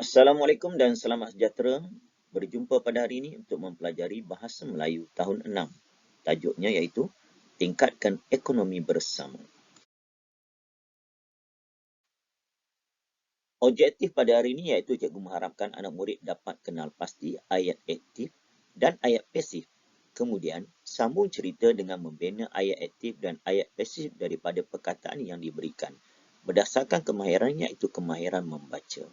Assalamualaikum dan selamat sejahtera. Berjumpa pada hari ini untuk mempelajari Bahasa Melayu tahun 6. Tajuknya iaitu Tingkatkan Ekonomi Bersama. Objektif pada hari ini iaitu cikgu mengharapkan anak murid dapat kenal pasti ayat aktif dan ayat pasif. Kemudian, sambung cerita dengan membina ayat aktif dan ayat pasif daripada perkataan yang diberikan. Berdasarkan kemahirannya iaitu kemahiran membaca.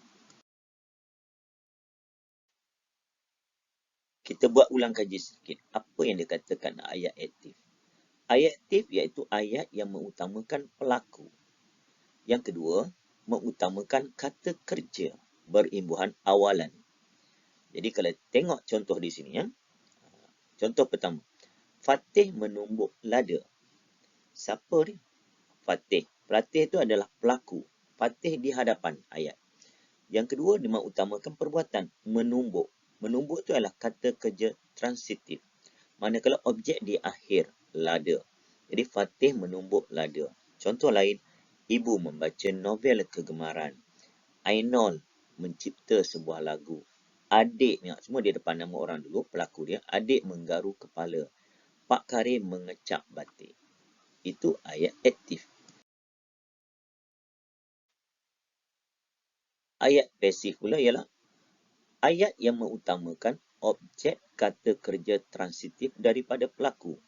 Kita buat ulang kaji sedikit. Apa yang dikatakan ayat aktif? Ayat aktif iaitu ayat yang mengutamakan pelaku. Yang kedua, mengutamakan kata kerja berimbuhan awalan. Jadi kalau tengok contoh di sini ya. Contoh pertama. Fatih menumbuk lada. Siapa dia? Fatih. Fatih itu adalah pelaku. Fatih di hadapan ayat. Yang kedua, dia mengutamakan perbuatan menumbuk. Menumbuk itu adalah kata kerja transitif. Manakala objek di akhir lada. Jadi Fatih menumbuk lada. Contoh lain, ibu membaca novel kegemaran. Ainul mencipta sebuah lagu. Adik, semua di depan nama orang dulu, pelaku dia. Adik menggaru kepala. Pak Karim mengecap batik. Itu ayat aktif. Ayat pasif pula ialah ayat yang mengutamakan objek kata kerja transitif daripada pelaku.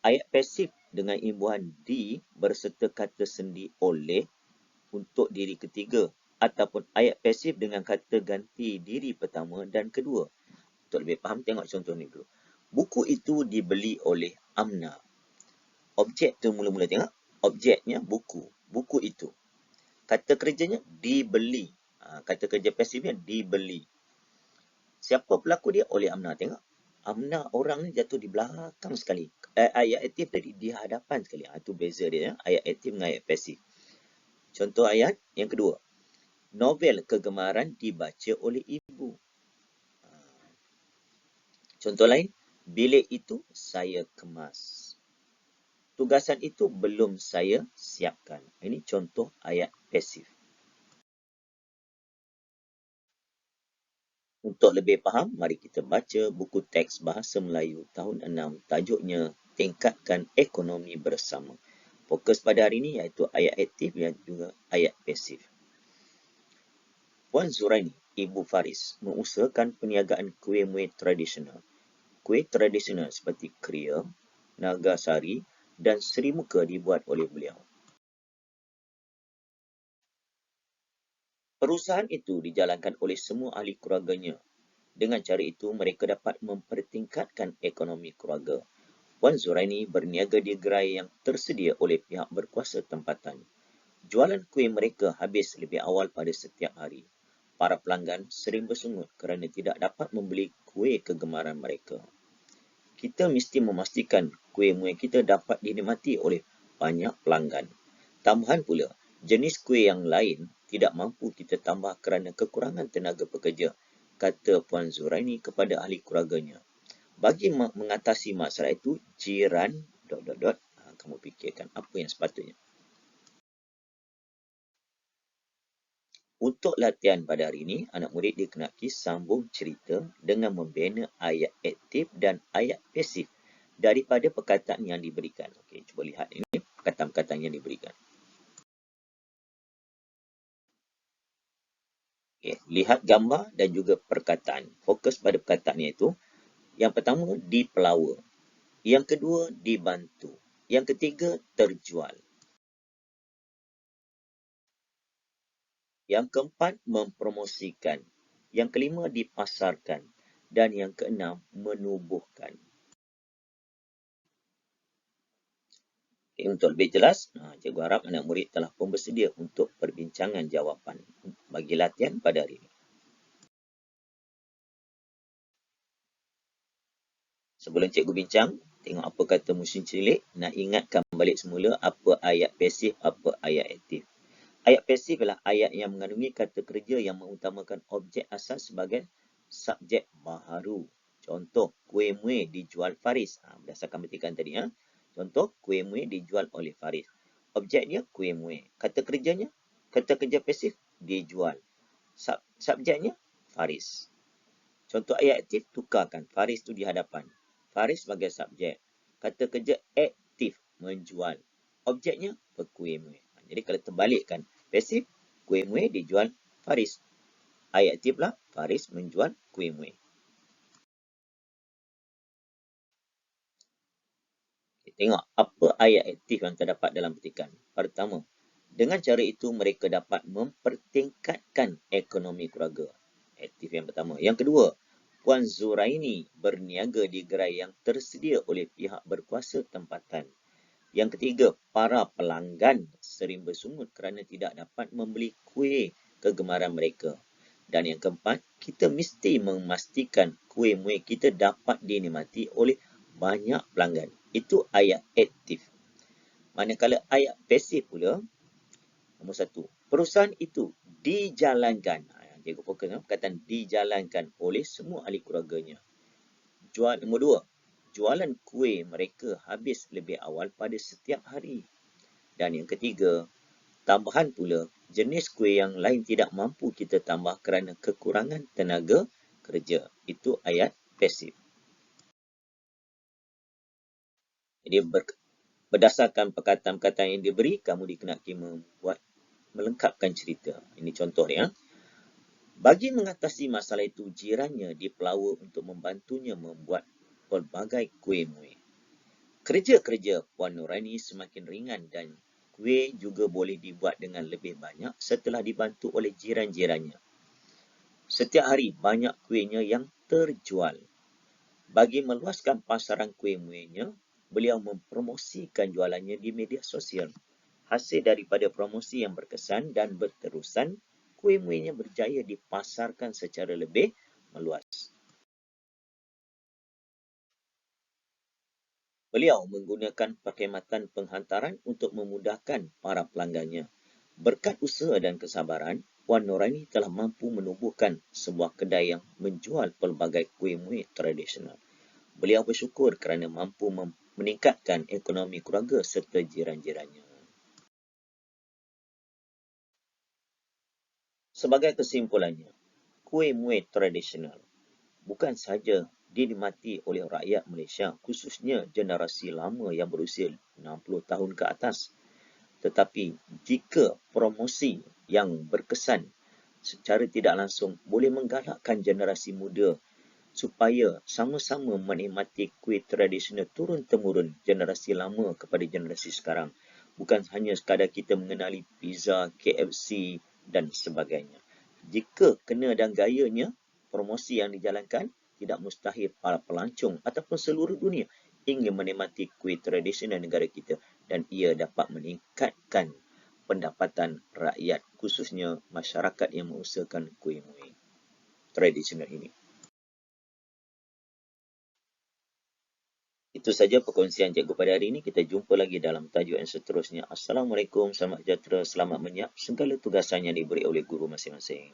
Ayat pasif dengan imbuhan di berserta kata sendi oleh untuk diri ketiga ataupun ayat pasif dengan kata ganti diri pertama dan kedua. Untuk lebih faham, tengok contoh ni dulu. Buku itu dibeli oleh Amna. Objek tu mula-mula tengok. Objeknya buku. Buku itu. Kata kerjanya dibeli. Kata kerja pasifnya dibeli. Siapa pelaku dia? Oleh Amna. Tengok. Amna orang ni jatuh di belakang sekali. Ayat aktif tadi di hadapan sekali. Itu beza dia. Ya? Ayat aktif dengan ayat pasif. Contoh ayat yang kedua. Novel kegemaran dibaca oleh ibu. Contoh lain. Bilik itu saya kemas. Tugasan itu belum saya siapkan. Ini contoh ayat pasif. Untuk lebih faham, mari kita baca buku teks Bahasa Melayu tahun 6. Tajuknya Tingkatkan Ekonomi Bersama. Fokus pada hari ini iaitu ayat aktif dan juga ayat pasif. Puan Zuraini, Ibu Faris, mengusahakan perniagaan kuih-muih tradisional. Kuih tradisional seperti Kria, Nagasari dan Seri Muka dibuat oleh beliau. Perusahaan itu dijalankan oleh semua ahli keluarganya. Dengan cara itu, mereka dapat mempertingkatkan ekonomi keluarga. Puan Zuraini berniaga di gerai yang tersedia oleh pihak berkuasa tempatan. Jualan kuih mereka habis lebih awal pada setiap hari. Para pelanggan sering bersungut kerana tidak dapat membeli kuih kegemaran mereka. Kita mesti memastikan kuih-muih kita dapat dinikmati oleh banyak pelanggan. Tambahan pula, jenis kuih yang lain tidak mampu kita tambah kerana kekurangan tenaga pekerja, kata Puan Zuraini kepada ahli keluarganya. Bagi mengatasi masalah itu, jiran... kamu fikirkan apa yang sepatutnya. Untuk latihan pada hari ini, anak murid dikenaki sambung cerita dengan membina ayat aktif dan ayat pasif daripada perkataan yang diberikan. Okey, cuba lihat ini perkataan-perkataan yang diberikan. Okey, lihat gambar dan juga perkataan. Fokus pada perkataan iaitu, yang pertama, dipelawa. Yang kedua, dibantu. Yang ketiga, terjual. Yang keempat, mempromosikan. Yang kelima, dipasarkan. Dan yang keenam, menubuhkan. Okay, untuk lebih jelas, cikgu harap anak murid telah pun bersedia untuk perbincangan jawapan bagi latihan pada hari ini. Sebelum cikgu bincang, tengok apa kata musim cilik, nak ingatkan balik semula apa ayat pasif, apa ayat aktif. Ayat pasif adalah ayat yang mengandungi kata kerja yang mengutamakan objek asal sebagai subjek baharu. Contoh, kuih-muih dijual Faris. Berdasarkan petikan tadi. Contoh, kuih-muih dijual oleh Faris. Objeknya kuih-muih. Kata kerjanya, kata kerja pasif, dijual. Subjeknya, Faris. Contoh ayat aktif, tukarkan. Faris tu di hadapan. Faris sebagai subjek. Kata kerja aktif, menjual. Objeknya, kuih muih. Jadi kalau terbalikkan, pasif, kuih muih dijual Faris. Ayat aktif lah, Faris menjual kuih muih. Tengok apa ayat aktif yang terdapat dalam petikan. Pertama, dengan cara itu mereka dapat mempertingkatkan ekonomi keluarga. Aktif yang pertama. Yang kedua, Puan Zuraini berniaga di gerai yang tersedia oleh pihak berkuasa tempatan. Yang ketiga, para pelanggan sering bersungut kerana tidak dapat membeli kuih kegemaran mereka. Dan yang keempat, kita mesti memastikan kuih muih kita dapat dinikmati oleh banyak pelanggan. Itu ayat aktif. Manakala ayat pasif pula, nombor satu, perusahaan itu dijalankan. Cikgu fokus perkataan dijalankan oleh semua ahli keluarganya. Nombor dua, jualan kuih mereka habis lebih awal pada setiap hari. Dan yang ketiga, tambahan pula, jenis kuih yang lain tidak mampu kita tambah kerana kekurangan tenaga kerja. Itu ayat pasif. Jadi berdasarkan perkataan-perkataan yang diberi, kamu dikenaki melengkapkan cerita. Ini contoh dia. Bagi mengatasi masalah itu, jirannya dipelawa untuk membantunya membuat pelbagai kuih muih. Kerja-kerja Puan Nuraini semakin ringan dan kuih juga boleh dibuat dengan lebih banyak setelah dibantu oleh jiran-jirannya. Setiap hari banyak kuihnya yang terjual. Bagi meluaskan pasaran kuih muihnya, beliau mempromosikan jualannya di media sosial. Hasil daripada promosi yang berkesan dan berterusan, kuih muihnya berjaya dipasarkan secara lebih meluas. Beliau menggunakan perkhidmatan penghantaran untuk memudahkan para pelanggannya. Berkat usaha dan kesabaran, Puan Nuraini telah mampu menubuhkan sebuah kedai yang menjual pelbagai kuih muih tradisional. Beliau bersyukur kerana mampu meningkatkan ekonomi keluarga serta jiran-jirannya. Sebagai kesimpulannya, kuih muih tradisional bukan sahaja dinikmati oleh rakyat Malaysia, khususnya generasi lama yang berusia 60 tahun ke atas. Tetapi jika promosi yang berkesan secara tidak langsung boleh menggalakkan generasi muda supaya sama-sama menikmati kuih tradisional turun-temurun generasi lama kepada generasi sekarang. Bukan hanya sekadar kita mengenali pizza, KFC dan sebagainya. Jika kena dan gayanya, promosi yang dijalankan, tidak mustahil para pelancong ataupun seluruh dunia ingin menikmati kuih tradisional negara kita dan ia dapat meningkatkan pendapatan rakyat, khususnya masyarakat yang mengusahakan kuih muih tradisional ini. Itu saja perkongsian cikgu pada hari ini. Kita jumpa lagi dalam tajuk yang seterusnya. Assalamualaikum, selamat sejahtera, selamat menyiap segala tugasan yang diberi oleh guru masing-masing.